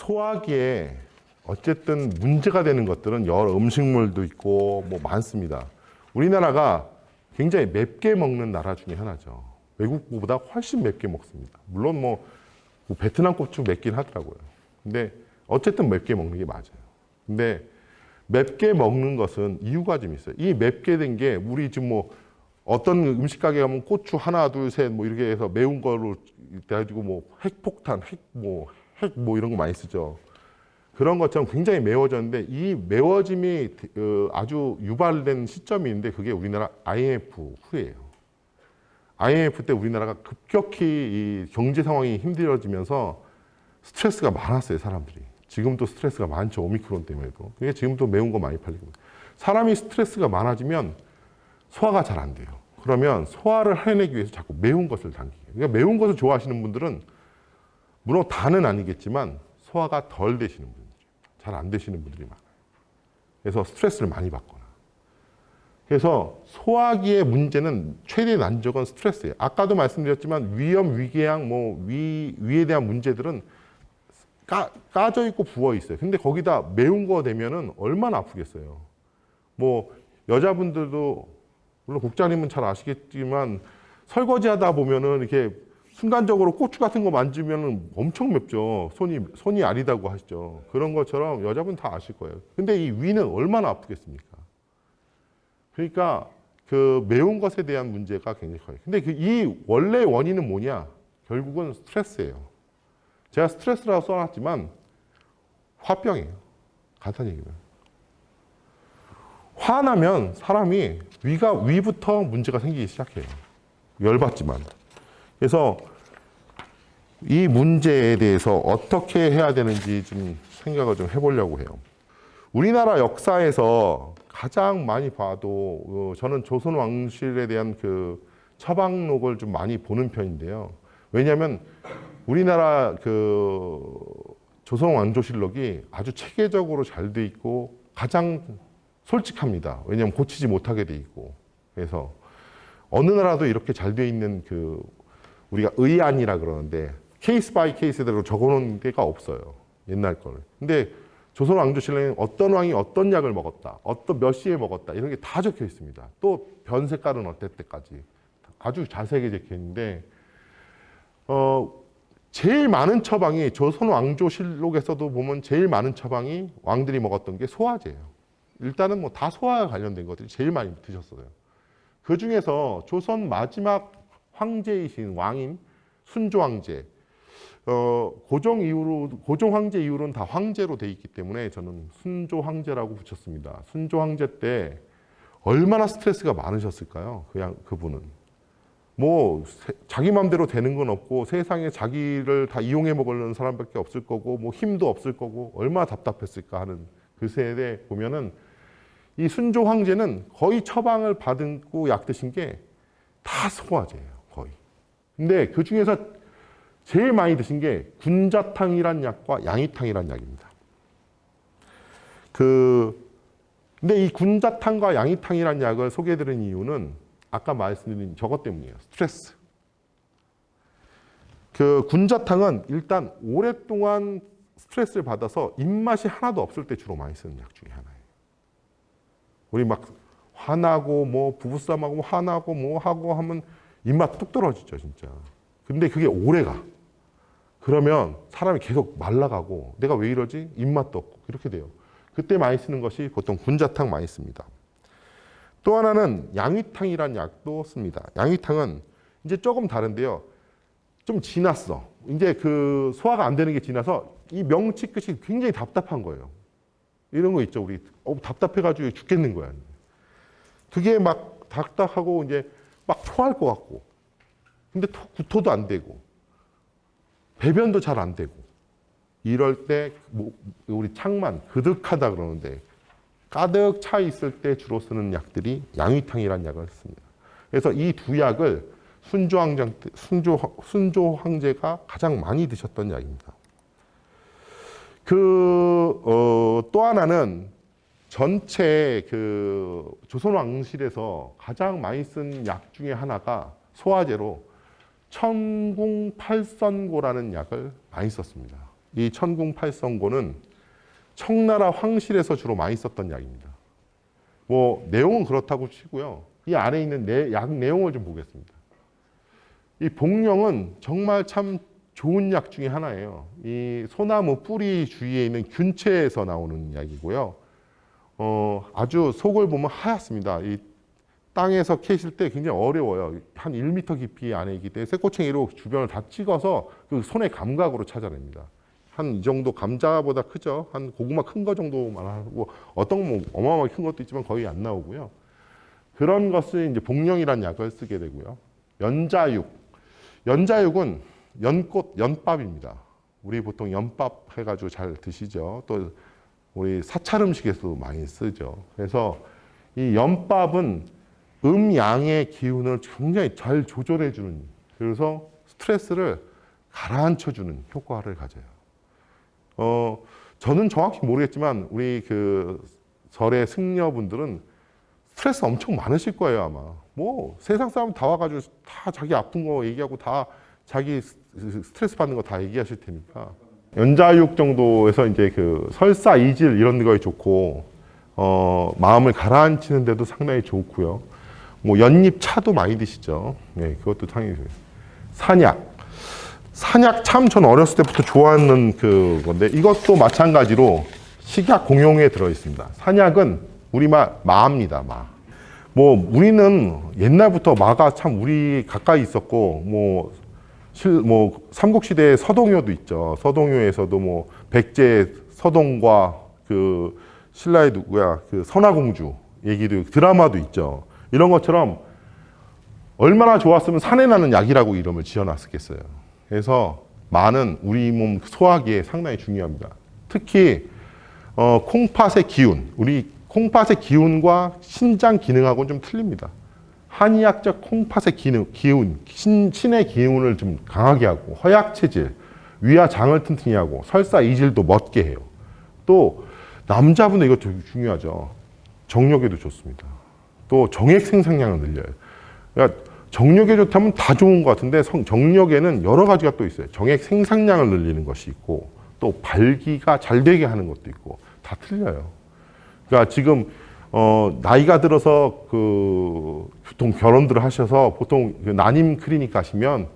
소화기에 어쨌든 문제가 되는 것들은 여러 음식물도 있고 뭐 많습니다. 우리나라가 굉장히 맵게 먹는 나라 중에 하나죠. 외국보다 훨씬 맵게 먹습니다. 물론 뭐 베트남 고추 맵긴 하더라고요. 근데 어쨌든 맵게 먹는 게 맞아요. 근데 맵게 먹는 것은 이유가 좀 있어요. 이 맵게 된 게 우리 지금 뭐 어떤 음식 가게 가면 고추 하나, 둘, 셋 뭐 이렇게 해서 매운 거로 해가지고 뭐 핵폭탄, 핵 뭐 이런 거 많이 쓰죠. 그런 것처럼 굉장히 매워졌는데 이 매워짐이 아주 유발된 시점이 있는데 그게 우리나라 IMF 후예요. IMF 때 우리나라가 급격히 이 경제 상황이 힘들어지면서 스트레스가 많았어요, 사람들이. 지금도 스트레스가 많죠, 오미크론 때문에도. 그게 지금도 매운 거 많이 팔리고. 사람이 스트레스가 많아지면 소화가 잘 안 돼요. 그러면 소화를 해내기 위해서 자꾸 매운 것을 당기게. 그러니까 매운 것을 좋아하시는 분들은 물론 다는 아니겠지만 소화가 덜 되시는 분들이 잘 안 되시는 분들이 많아요. 그래서 스트레스를 많이 받거나. 그래서 소화기의 문제는 최대 난적은 스트레스예요. 아까도 말씀드렸지만 위염, 위궤양, 뭐 위에 대한 문제들은 까져 있고 부어 있어요. 근데 거기다 매운 거 되면은 얼마나 아프겠어요. 뭐 여자분들도 물론 국장님은 잘 아시겠지만 설거지 하다 보면은 이렇게 순간적으로 고추 같은 거 만지면은 엄청 맵죠. 손이 아리다고 하시죠. 그런 것처럼 여자분 다 아실 거예요. 근데 이 위는 얼마나 아프겠습니까? 그러니까 그 매운 것에 대한 문제가 굉장히 커요. 근데 이 원래 원인은 뭐냐? 결국은 스트레스예요. 제가 스트레스라고 써놨지만 화병이에요. 간단히 얘기하면. 화나면 사람이 위부터 문제가 생기기 시작해요. 열받지만. 그래서 이 문제에 대해서 어떻게 해야 되는지 좀 생각을 좀 해보려고 해요. 우리나라 역사에서 가장 많이 봐도 저는 조선 왕실에 대한 그 처방록을 좀 많이 보는 편인데요. 왜냐하면 우리나라 그 조선 왕조실록이 아주 체계적으로 잘 돼 있고 가장 솔직합니다. 왜냐하면 고치지 못하게 돼 있고. 그래서 어느 나라도 이렇게 잘 돼 있는 그 우리가 의안이라 그러는데 케이스 바이 케이스대로 적어놓은 데가 없어요. 옛날 거를. 근데 조선 왕조실록에는 어떤 왕이 어떤 약을 먹었다, 어떤 몇 시에 먹었다 이런 게 다 적혀 있습니다. 또 변 색깔은 어땠때까지 아주 자세하게 적혀 있는데 제일 많은 처방이 조선 왕조실록에서도 보면 제일 많은 처방이 왕들이 먹었던 게 소화제예요. 일단은 뭐 다 소화와 관련된 것들이 제일 많이 드셨어요. 그 중에서 조선 마지막 황제이신 왕인 순조 황제, 고종 황제 이후로는 다 황제로 돼 있기 때문에 저는 순조 황제라고 붙였습니다. 순조 황제 때 얼마나 스트레스가 많으셨을까요? 그분은. 뭐 자기 마음대로 되는 건 없고 세상에 자기를 다 이용해 먹으려는 사람밖에 없을 거고 뭐 힘도 없을 거고 얼마나 답답했을까 하는 그 세대에 보면은 이 순조 황제는 거의 처방을 받고 약 드신 게 다 소화제예요, 거의. 근데 그 중에서 제일 많이 드신 게 군자탕이란 약과 양이탕이란 약입니다. 근데 이 군자탕과 양이탕이란 약을 소개해드린 이유는 아까 말씀드린 저것 때문이에요. 스트레스. 그 군자탕은 일단 오랫동안 스트레스를 받아서 입맛이 하나도 없을 때 주로 많이 쓰는 약 중에 하나예요. 우리 막 화나고 뭐 부부싸움하고 화나고 뭐 하고 하면 입맛 뚝 떨어지죠, 진짜. 근데 그게 오래가. 그러면 사람이 계속 말라가고 내가 왜 이러지? 입맛도 없고 이렇게 돼요. 그때 많이 쓰는 것이 보통 군자탕 많이 씁니다. 또 하나는 양위탕이라는 약도 씁니다. 양위탕은 이제 조금 다른데요. 좀 지났어. 이제 그 소화가 안 되는 게 지나서 이 명치 끝이 굉장히 답답한 거예요. 이런 거 있죠. 우리 답답해가지고 죽겠는 거야. 그게 막 답답하고 이제 막 토할 것 같고. 근데 구토도 안 되고. 배변도 잘 안 되고. 이럴 때 우리 창만 그득하다 그러는데 가득 차 있을 때 주로 쓰는 약들이 양위탕이라는 약을 씁니다. 그래서 이 두 약을 순조 황제가 가장 많이 드셨던 약입니다. 또 하나는 전체 그 조선 왕실에서 가장 많이 쓴 약 중에 하나가 소화제로 천궁팔선고라는 약을 많이 썼습니다. 이 천궁팔성고는 청나라 황실에서 주로 많이 썼던 약입니다. 뭐 내용은 그렇다고 치고요. 이 안에 있는 약 내용을 좀 보겠습니다. 이 복령은 정말 참 좋은 약 중에 하나예요. 이 소나무 뿌리 주위에 있는 균체에서 나오는 약이고요. 아주 속을 보면 하얗습니다. 이 땅에서 캐실 때 굉장히 어려워요. 한 1m 깊이 안에 있기 때문에 쇠꼬챙이로 주변을 다 찍어서 그 손의 감각으로 찾아냅니다. 한 이 정도 감자보다 크죠. 한 고구마 큰 거 정도만 하고 어떤 뭐 어마어마하게 큰 것도 있지만 거의 안 나오고요. 그런 것을 이제 복령이라는 약을 쓰게 되고요. 연자육. 연자육은 연꽃, 연밥입니다. 우리 보통 연밥 해가지고 잘 드시죠. 또 우리 사찰 음식에서도 많이 쓰죠. 그래서 이 연밥은 음양의 기운을 굉장히 잘 조절해주는, 그래서 스트레스를 가라앉혀주는 효과를 가져요. 저는 정확히 모르겠지만 우리 그 절의 승려분들은 스트레스 엄청 많으실 거예요, 아마. 뭐 세상 사람 다 와가지고 다 자기 아픈 거 얘기하고 다 자기 스트레스 받는 거 다 얘기하실 테니까. 연자육 정도에서 이제 그 설사, 이질 이런 거에 좋고, 마음을 가라앉히는 데도 상당히 좋고요. 뭐 연잎 차도 많이 드시죠. 네, 그것도 상당히 좋아요. 산약. 산약 참 전 어렸을 때부터 좋아하는 그 건데 이것도 마찬가지로 식약 공용에 들어 있습니다. 산약은 우리말 마입니다. 마. 뭐 우리는 옛날부터 마가 참 우리 가까이 있었고 뭐 삼국시대에 서동요도 있죠. 서동요에서도 뭐 백제 서동과 그 신라의 누구야 그 선화공주 얘기도 드라마도 있죠. 이런 것처럼 얼마나 좋았으면 산에 나는 약이라고 이름을 지어놨겠어요. 그래서 마는 우리 몸 소화기에 상당히 중요합니다. 특히 콩팥의 기운, 우리 콩팥의 기운과 신장 기능하고는 좀 틀립니다. 한의학적 콩팥의 기운, 신의 기운을 좀 강하게 하고 허약 체질, 위와 장을 튼튼히 하고 설사 이질도 멎게 해요. 또 남자분들 이거 되게 중요하죠. 정력에도 좋습니다. 또 정액 생산량을 늘려요. 그러니까 정력에 좋다면 다 좋은 것 같은데 정력에는 여러 가지가 또 있어요. 정액 생산량을 늘리는 것이 있고 또 발기가 잘 되게 하는 것도 있고 다 틀려요. 그러니까 지금 나이가 들어서 그 보통 결혼들을 하셔서 보통 그 난임 클리닉 가시면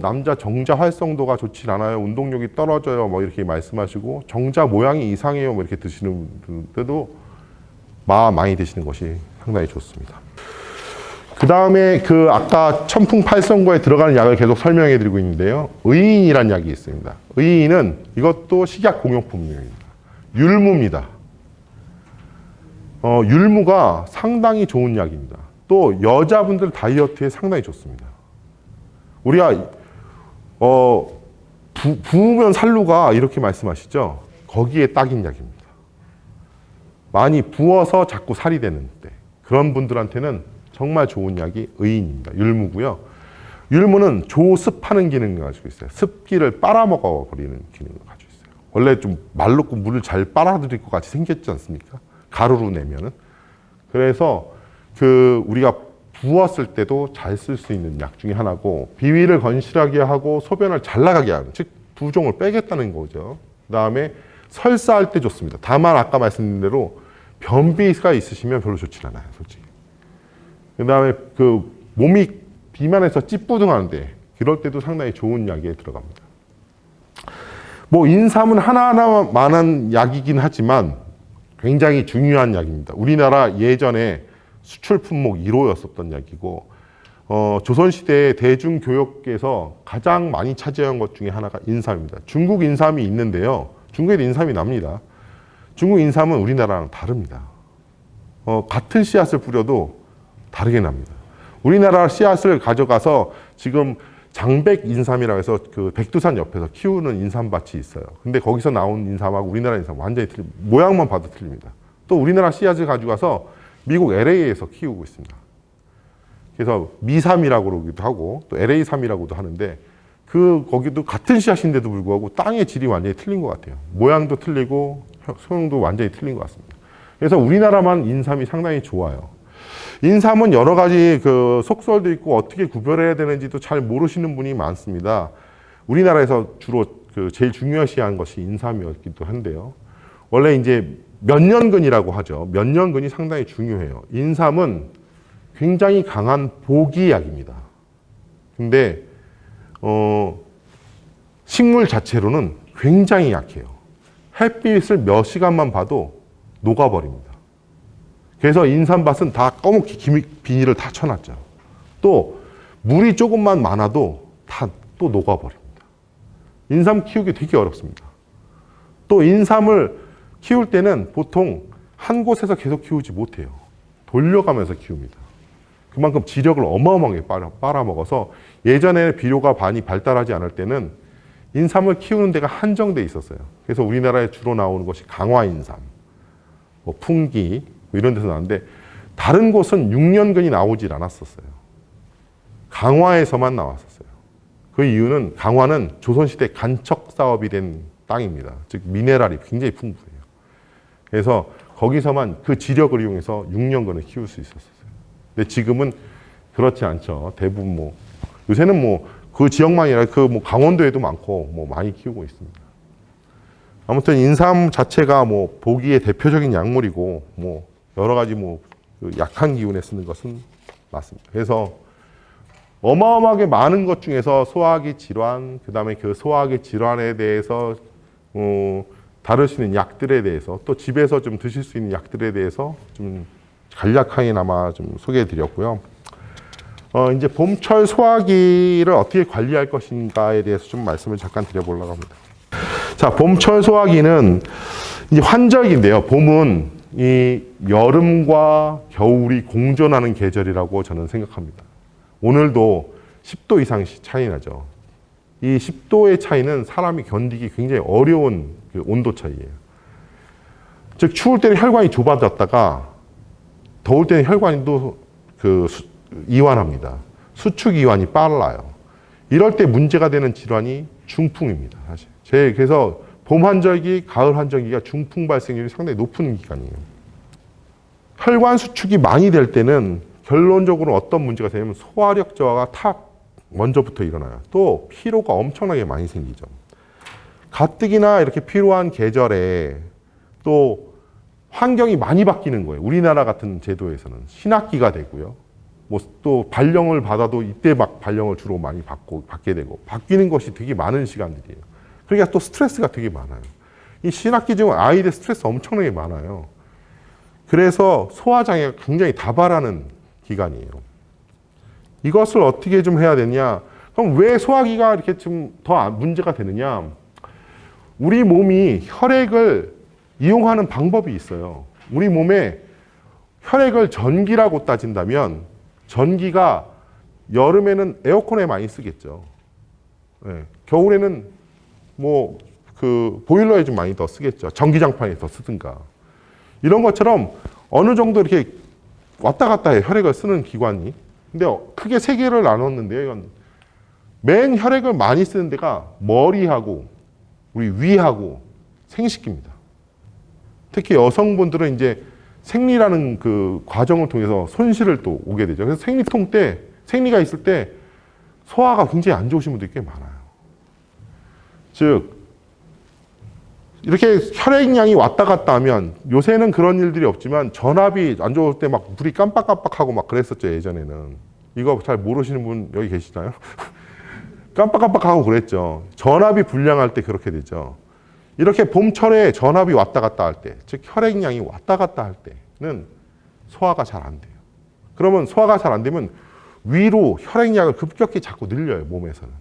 남자 정자 활성도가 좋지 않아요. 운동력이 떨어져요. 뭐 이렇게 말씀하시고 정자 모양이 이상해요. 뭐 이렇게 드시는 분들도 마 많이 드시는 것이 상당히 좋습니다. 그 다음에 그 아까 천풍팔성고에 들어가는 약을 계속 설명해 드리고 있는데요. 의인이라는 약이 있습니다. 의인은 이것도 식약 공용품입니다. 율무입니다. 율무가 상당히 좋은 약입니다. 또 여자분들 다이어트에 상당히 좋습니다. 우리가 부으면 살루가 이렇게 말씀하시죠. 거기에 딱인 약입니다. 많이 부어서 자꾸 살이 되는데 그런 분들한테는 정말 좋은 약이 의인입니다. 율무고요. 율무는 조습하는 기능을 가지고 있어요. 습기를 빨아먹어 버리는 기능을 가지고 있어요. 원래 좀 말놓고 물을 잘 빨아들일 것 같이 생겼지 않습니까? 가루로 내면은. 그래서 그 우리가 부었을 때도 잘 쓸 수 있는 약 중에 하나고 비위를 건실하게 하고 소변을 잘 나가게 하는, 즉 부종을 빼겠다는 거죠. 그다음에 설사할 때 좋습니다. 다만 아까 말씀드린 대로 변비가 있으시면 별로 좋진 않아요, 솔직히. 그다음에 그 몸이 비만해서 찌뿌둥하는데 그럴 때도 상당히 좋은 약에 들어갑니다. 뭐 인삼은 하나하나만한 약이긴 하지만 굉장히 중요한 약입니다. 우리나라 예전에 수출 품목 1호였었던 약이고 조선시대 대중교역에서 가장 많이 차지한 것 중에 하나가 인삼입니다. 중국 인삼이 있는데요. 중국에도 인삼이 납니다. 중국 인삼은 우리나라랑 다릅니다. 같은 씨앗을 뿌려도 다르게 납니다. 우리나라 씨앗을 가져가서 지금 장백 인삼이라고 해서 그 백두산 옆에서 키우는 인삼밭이 있어요. 근데 거기서 나온 인삼하고 우리나라 인삼 완전히 틀립니다. 모양만 봐도 틀립니다. 또 우리나라 씨앗을 가져가서 미국 LA에서 키우고 있습니다. 그래서 미삼이라고 그러기도 하고 또 LA3이라고도 하는데 거기도 같은 씨앗인데도 불구하고 땅의 질이 완전히 틀린 것 같아요. 모양도 틀리고 소형도 완전히 틀린 것 같습니다. 그래서 우리나라만 인삼이 상당히 좋아요. 인삼은 여러 가지 그 속설도 있고 어떻게 구별해야 되는지도 잘 모르시는 분이 많습니다. 우리나라에서 주로 그 제일 중요시한 것이 인삼이었기도 한데요. 원래 이제 면역근이라고 하죠. 면역근이 상당히 중요해요. 인삼은 굉장히 강한 보기약입니다. 근데 식물 자체로는 굉장히 약해요. 햇빛을 몇 시간만 봐도 녹아버립니다. 그래서 인삼밭은 다 검게 비닐을 다 쳐놨죠. 또 물이 조금만 많아도 다 또 녹아버립니다. 인삼 키우기 되게 어렵습니다. 또 인삼을 키울 때는 보통 한 곳에서 계속 키우지 못해요. 돌려가면서 키웁니다. 그만큼 지력을 어마어마하게 빨아먹어서 예전에 비료가 많이 발달하지 않을 때는 인삼을 키우는 데가 한정돼 있었어요. 그래서 우리나라에 주로 나오는 것이 강화인삼, 뭐 풍기 이런 데서 나왔는데 다른 곳은 6년근이 나오질 않았었어요. 강화에서만 나왔었어요. 그 이유는 강화는 조선시대 간척 사업이 된 땅입니다. 즉 미네랄이 굉장히 풍부해요. 그래서 거기서만 그 지력을 이용해서 6년근을 키울 수 있었어요. 근데 지금은 그렇지 않죠. 대부분 뭐 요새는 뭐 그 지역만이 아니라 그 뭐 강원도에도 많고 뭐 많이 키우고 있습니다. 아무튼 인삼 자체가 뭐 보기의 대표적인 약물이고 뭐 여러 가지 뭐 그 약한 기운에 쓰는 것은 맞습니다. 그래서 어마어마하게 많은 것 중에서 소화기 질환, 그 다음에 그 소화기 질환에 대해서 다룰 수 있는 약들에 대해서 또 집에서 좀 드실 수 있는 약들에 대해서 좀 간략하게나마 좀 소개해 드렸고요. 이제 봄철 소화기를 어떻게 관리할 것인가에 대해서 좀 말씀을 잠깐 드려보려고 합니다. 자, 봄철 소화기는 이제 환절기인데요. 봄은 이 여름과 겨울이 공존하는 계절이라고 저는 생각합니다. 오늘도 10도 이상 차이 나죠. 이 10도의 차이는 사람이 견디기 굉장히 어려운 그 온도 차이예요. 즉 추울 때는 혈관이 좁아졌다가 더울 때는 혈관이 또 이완합니다. 수축 이완이 빨라요. 이럴 때 문제가 되는 질환이 중풍입니다. 사실. 그래서 봄 환절기, 가을 환절기가 중풍 발생률이 상당히 높은 기간이에요. 혈관 수축이 많이 될 때는 결론적으로 어떤 문제가 되냐면 소화력 저하가 먼저부터 일어나요. 또 피로가 엄청나게 많이 생기죠. 가뜩이나 이렇게 피로한 계절에 또 환경이 많이 바뀌는 거예요. 우리나라 같은 제도에서는 신학기가 되고요. 뭐 또 발령을 받아도 이때 막 발령을 주로 많이 받게 되고 바뀌는 것이 되게 많은 시간들이에요. 그러니까 또 스트레스가 되게 많아요. 이 신학기 중 아이들 스트레스 엄청나게 많아요. 그래서 소화장애가 굉장히 다발하는 기간이에요. 이것을 어떻게 좀 해야 되냐? 그럼 왜 소화기가 이렇게 좀 더 문제가 되느냐? 우리 몸이 혈액을 이용하는 방법이 있어요. 우리 몸에 혈액을 전기라고 따진다면 전기가 여름에는 에어컨에 많이 쓰겠죠. 네. 겨울에는 뭐 그 보일러에 좀 많이 더 쓰겠죠. 전기장판에 더 쓰든가. 이런 것처럼 어느 정도 이렇게 왔다 갔다 해요. 혈액을 쓰는 기관이. 근데 크게 세 개를 나눴는데요. 이건 맨 혈액을 많이 쓰는 데가 머리하고 우리 위하고 생식기입니다. 특히 여성분들은 이제 생리라는 그 과정을 통해서 손실을 또 오게 되죠. 그래서 생리가 있을 때 소화가 굉장히 안 좋으신 분들이 꽤 많아요. 즉, 이렇게 혈액량이 왔다 갔다 하면 요새는 그런 일들이 없지만 전압이 안 좋을 때 막 물이 깜빡깜빡하고 막 그랬었죠, 예전에는. 이거 잘 모르시는 분 여기 계시나요? 깜빡깜빡하고 그랬죠. 전압이 불량할 때 그렇게 되죠. 이렇게 봄철에 전압이 왔다 갔다 할 때, 즉 혈액량이 왔다 갔다 할 때는 소화가 잘 안 돼요. 그러면 소화가 잘 안 되면 위로 혈액량을 급격히 자꾸 늘려요, 몸에서는.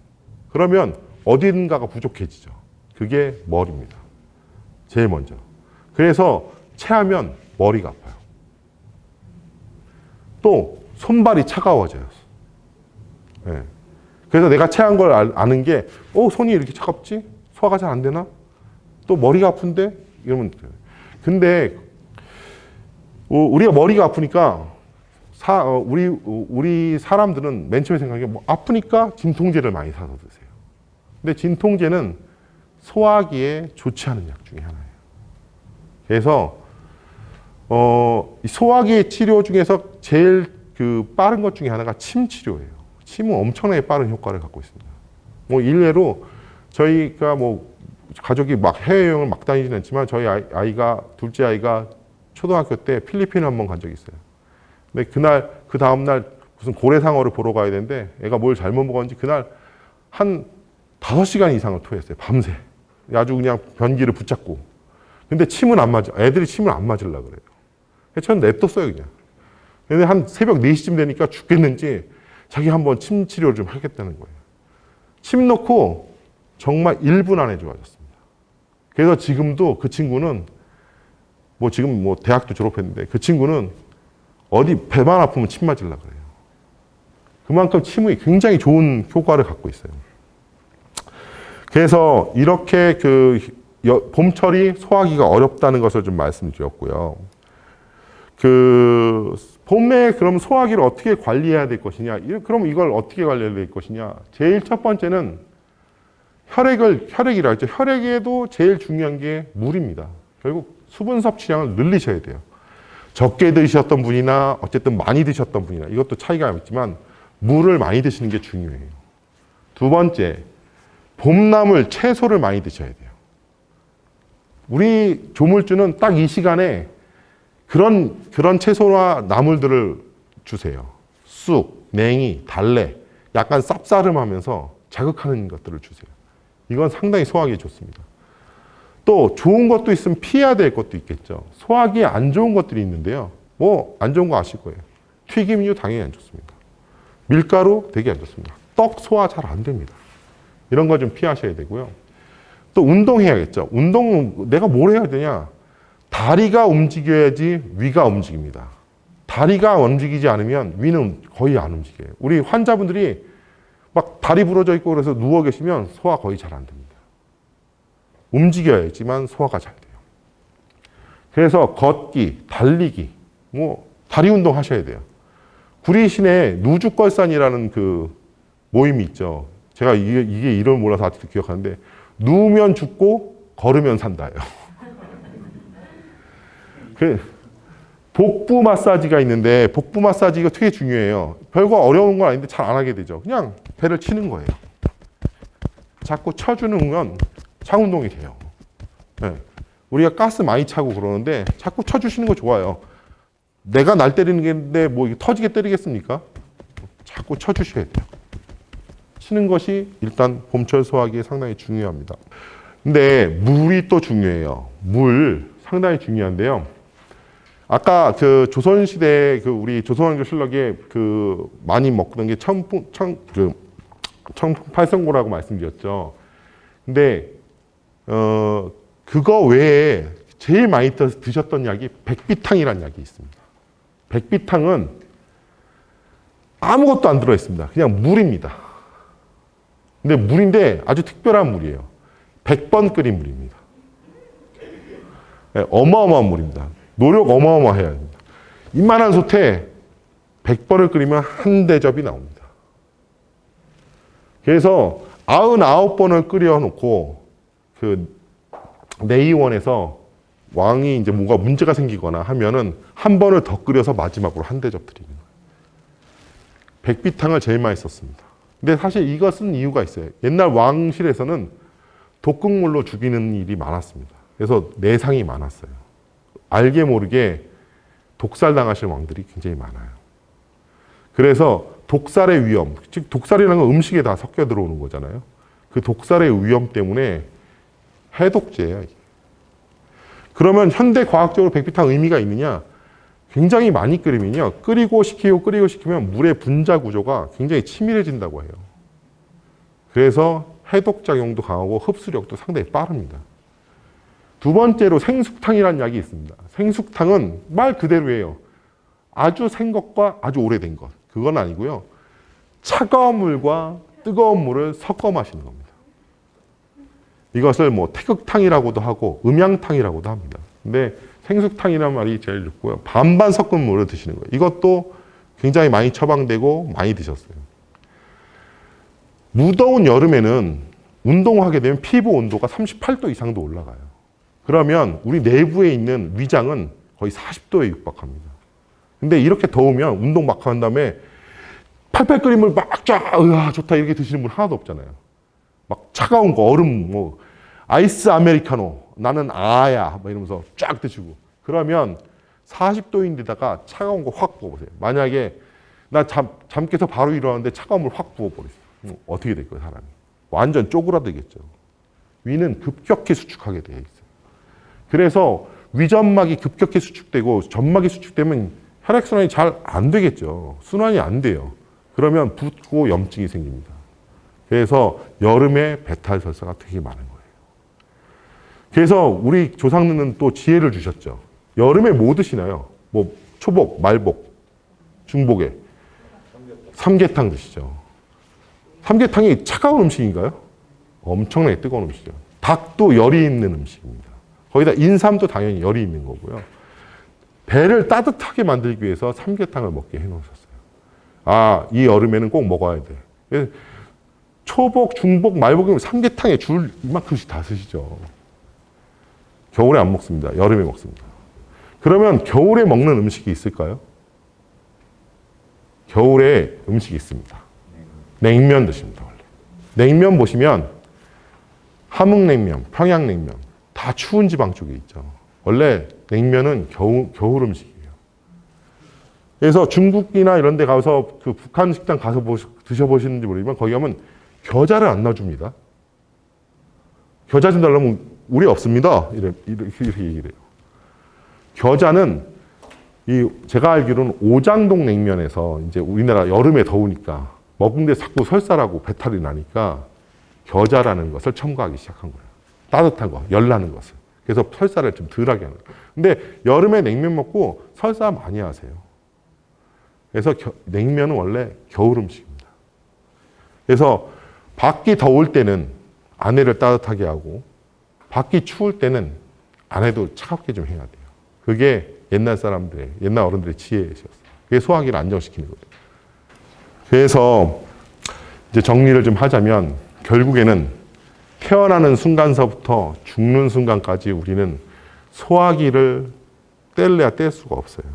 그러면 어딘가가 부족해지죠. 그게 머리입니다. 제일 먼저. 그래서 체하면 머리가 아파요. 또 손발이 차가워져요. 네. 그래서 내가 체한 걸 아는 게 손이 이렇게 차갑지? 소화가 잘 안 되나? 또 머리가 아픈데? 이러면 돼요. 근데 우리가 머리가 아프니까 우리 사람들은 맨 처음에 생각하는 게 뭐 아프니까 진통제를 많이 사서 드세요. 근데 진통제는 소화기에 좋지 않은 약 중에 하나예요. 그래서 이 소화기 치료 중에서 제일 빠른 것 중에 하나가 침 치료예요. 침은 엄청나게 빠른 효과를 갖고 있습니다. 뭐 일례로 저희가 뭐 가족이 막 해외여행을 막 다니지는 않지만 저희 아이가 둘째 아이가 초등학교 때 필리핀을 한번 간 적이 있어요. 근데 그날 그 다음 날 무슨 고래상어를 보러 가야 되는데 애가 뭘 잘못 먹었는지 그날 한 5시간 이상을 토했어요. 밤새. 아주 그냥 변기를 붙잡고. 근데 침은 안 맞아. 애들이 침을 안 맞으려고 그래요. 저는 냅뒀어요, 그냥. 근데 한 새벽 4시쯤 되니까 죽겠는지 자기 한번 침 치료를 좀 하겠다는 거예요. 침 넣고 정말 1분 안에 좋아졌습니다. 그래서 지금도 그 친구는 뭐 지금 뭐 대학도 졸업했는데 그 친구는 어디 배만 아프면 침 맞으려고 그래요. 그만큼 침이 굉장히 좋은 효과를 갖고 있어요. 그래서 이렇게 봄철이 소화기가 어렵다는 것을 좀 말씀드렸고요. 봄에 그럼 소화기를 어떻게 관리해야 될 것이냐? 그럼 이걸 어떻게 관리해야 될 것이냐? 제일 첫 번째는 혈액이라 했죠. 혈액에도 제일 중요한 게 물입니다. 결국 수분 섭취량을 늘리셔야 돼요. 적게 드셨던 분이나 어쨌든 많이 드셨던 분이나 이것도 차이가 있지만 물을 많이 드시는 게 중요해요. 두 번째, 봄나물, 채소를 많이 드셔야 돼요. 우리 조물주는 딱 이 시간에 그런 채소나 나물들을 주세요. 쑥, 냉이, 달래, 약간 쌉싸름하면서 자극하는 것들을 주세요. 이건 상당히 소화기에 좋습니다. 또 좋은 것도 있으면 피해야 될 것도 있겠죠. 소화기에 안 좋은 것들이 있는데요. 뭐 안 좋은 거 아실 거예요. 튀김류 당연히 안 좋습니다. 밀가루 되게 안 좋습니다. 떡 소화 잘 안 됩니다. 이런 거 좀 피하셔야 되고요. 또 운동해야겠죠. 운동은 내가 뭘 해야 되냐? 다리가 움직여야지 위가 움직입니다. 다리가 움직이지 않으면 위는 거의 안 움직여요. 우리 환자분들이 막 다리 부러져 있고 그래서 누워 계시면 소화 거의 잘 안 됩니다. 움직여야지만 소화가 잘 돼요. 그래서 걷기, 달리기, 뭐 다리 운동 하셔야 돼요. 구리시내 누죽걸산이라는 그 모임이 있죠. 제가 이게 이름을 몰라서 아직도 기억하는데 누우면 죽고 걸으면 산다예요. 복부 마사지가 있는데 복부 마사지가 되게 중요해요. 별거 어려운 건 아닌데 잘 안 하게 되죠. 그냥 배를 치는 거예요. 자꾸 쳐주는 건 창운동이 돼요. 네. 우리가 가스 많이 차고 그러는데 자꾸 쳐주시는 거 좋아요. 내가 날 때리는 게인데 뭐 터지게 때리겠습니까? 자꾸 쳐주셔야 돼요. 치는 것이 일단 봄철 소화기에 상당히 중요합니다. 근데 물이 또 중요해요. 물 상당히 중요한데요. 아까 조선시대 우리 조선왕조실록에 많이 먹던 게 청풍팔성고라고 말씀드렸죠. 근데 그거 외에 제일 많이 드셨던 약이 백비탕이라는 약이 있습니다. 백비탕은 아무것도 안 들어있습니다. 그냥 물입니다. 근데 물인데 아주 특별한 물이에요. 100번 끓인 물입니다. 네, 어마어마한 물입니다. 노력 어마어마해야 합니다. 이만한 솥에 100번을 끓이면 한 대접이 나옵니다. 그래서 99번을 끓여놓고 내의원에서 왕이 이제 뭔가 문제가 생기거나 하면은 한 번을 더 끓여서 마지막으로 한 대접 드리는 거예요. 백비탕을 제일 많이 썼습니다. 근데 사실 이것은 이유가 있어요. 옛날 왕실에서는 독극물로 죽이는 일이 많았습니다. 그래서 내상이 많았어요. 알게 모르게 독살 당하신 왕들이 굉장히 많아요. 그래서 독살의 위험, 즉 독살이라는 건 음식에 다 섞여 들어오는 거잖아요. 그 독살의 위험 때문에 해독제예요. 그러면 현대 과학적으로 백비탕 의미가 있느냐? 굉장히 많이 끓이면요. 끓이고 식히면 물의 분자 구조가 굉장히 치밀해진다고 해요. 그래서 해독작용도 강하고 흡수력도 상당히 빠릅니다. 두 번째로 생숙탕이라는 약이 있습니다. 생숙탕은 말 그대로예요. 아주 생 것과 아주 오래된 것. 그건 아니고요. 차가운 물과 뜨거운 물을 섞어 마시는 겁니다. 이것을 뭐 태극탕이라고도 하고 음양탕이라고도 합니다. 근데 생숙탕이라는 말이 제일 좋고요. 반반 섞은 물을 드시는 거예요. 이것도 굉장히 많이 처방되고 많이 드셨어요. 무더운 여름에는 운동하게 되면 피부 온도가 38도 이상도 올라가요. 그러면 우리 내부에 있는 위장은 거의 40도에 육박합니다. 근데 이렇게 더우면 운동 막 한 다음에 팔팔 끓인 물 막 쫙, 으아, 좋다 이렇게 드시는 분 하나도 없잖아요. 막 차가운 거, 얼음, 뭐, 아이스 아메리카노, 나는 아야, 뭐 이러면서 쫙 드시고. 그러면 40도인데다가 차가운 거 확 부어보세요. 만약에 나 잠 깨서 바로 일어났는데 차가운 물 확 부어버렸어요. 어떻게 될 거예요, 사람이? 완전 쪼그라들겠죠. 위는 급격히 수축하게 되어 있어요. 그래서 위점막이 급격히 수축되고 점막이 수축되면 혈액순환이 잘 안 되겠죠. 순환이 안 돼요. 그러면 붓고 염증이 생깁니다. 그래서 여름에 배탈 설사가 되게 많은 거예요. 그래서 우리 조상님은 또 지혜를 주셨죠. 여름에 뭐 드시나요? 뭐 초복, 말복, 중복에 삼계탕 드시죠. 삼계탕이 차가운 음식인가요? 엄청나게 뜨거운 음식이죠. 닭도 열이 있는 음식입니다. 거기다 인삼도 당연히 열이 있는 거고요. 배를 따뜻하게 만들기 위해서 삼계탕을 먹게 해놓으셨어요. 아, 이 여름에는 꼭 먹어야 돼. 초복, 중복, 말복이면 삼계탕에 줄 이만큼씩 다 쓰시죠. 겨울에 안 먹습니다. 여름에 먹습니다. 그러면 겨울에 먹는 음식이 있을까요? 겨울에 음식이 있습니다. 냉면 드십니다, 원래. 냉면 보시면 함흥냉면, 평양냉면 다 추운 지방 쪽에 있죠. 원래 냉면은 겨울 음식이에요. 그래서 중국이나 이런 데 가서 그 북한 식당 가서 드셔보시는지 모르지만 거기 가면 겨자를 안 놔줍니다. 겨자 좀 달라면 우리 없습니다. 이렇게 얘기를 해요. 겨자는 제가 알기로는 오장동 냉면에서 이제 우리나라 여름에 더우니까 먹는데 자꾸 설사라고 배탈이 나니까 겨자라는 것을 첨가하기 시작한 거예요. 따뜻한 거, 열나는 것을. 그래서 설사를 좀 덜하게 하는 거예요. 근데 여름에 냉면 먹고 설사 많이 하세요. 그래서 냉면은 원래 겨울 음식입니다. 그래서 밖이 더울 때는 아내를 따뜻하게 하고 밖이 추울 때는 아내도 차갑게 좀 해야 돼요. 그게 옛날 어른들의 지혜였어요. 그게 소화기를 안정시키는 거예요. 그래서 이제 정리를 좀 하자면 결국에는 태어나는 순간서부터 죽는 순간까지 우리는 소화기를 뗄래야 뗄 수가 없어요.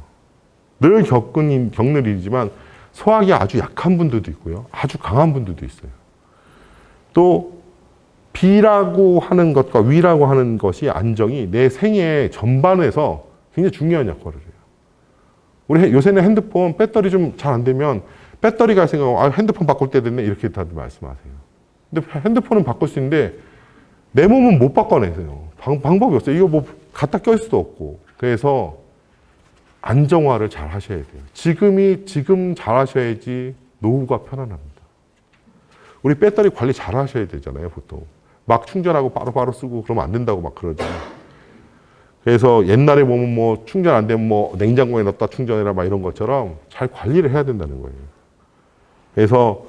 늘 겪는 일이지만 소화기 아주 약한 분들도 있고요. 아주 강한 분들도 있어요. 또 비라고 하는 것과 위라고 하는 것이 안정이 내 생애 전반에서 굉장히 중요한 역할을 해요. 우리 요새는 핸드폰 배터리 좀 잘 안 되면 배터리가 생각하고 핸드폰 바꿀 때 됐네 이렇게 다들 말씀하세요. 근데 핸드폰은 바꿀 수 있는데 내 몸은 못 바꿔내세요. 방법이 없어요. 이거 뭐 갖다 껴 수도 없고. 그래서 안정화를 잘 하셔야 돼요. 지금 잘 하셔야지 노후가 편안합니다. 우리 배터리 관리 잘 하셔야 되잖아요, 보통. 막 충전하고 바로바로 쓰고 그러면 안 된다고 막 그러잖아요. 그래서 옛날에 보면 뭐 충전 안 되면 뭐 냉장고에 넣었다 충전해라 막 이런 것처럼 잘 관리를 해야 된다는 거예요. 그래서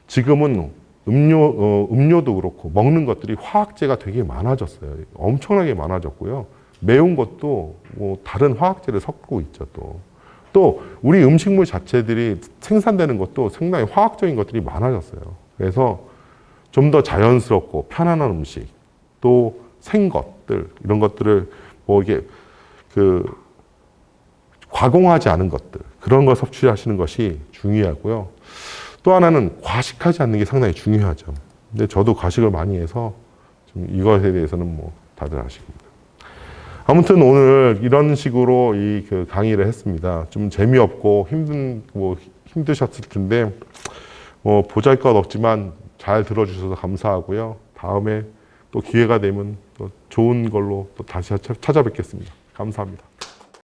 지금은 음료도 그렇고 먹는 것들이 화학제가 되게 많아졌어요. 엄청나게 많아졌고요. 매운 것도 뭐 다른 화학제를 섞고 있죠, 또 우리 음식물 자체들이 생산되는 것도 상당히 화학적인 것들이 많아졌어요. 그래서 좀 더 자연스럽고 편안한 음식, 또 생것들, 이런 것들을 뭐 이게 가공하지 않은 것들, 그런 거 섭취하시는 것이 중요하고요. 또 하나는 과식하지 않는 게 상당히 중요하죠. 근데 저도 과식을 많이 해서 좀 이것에 대해서는 뭐 다들 아십니다. 아무튼 오늘 이런 식으로 그 강의를 했습니다. 좀 재미없고 힘드셨을 텐데, 뭐 보잘것없지만 잘 들어주셔서 감사하고요. 다음에 또 기회가 되면 또 좋은 걸로 또 다시 찾아뵙겠습니다. 감사합니다.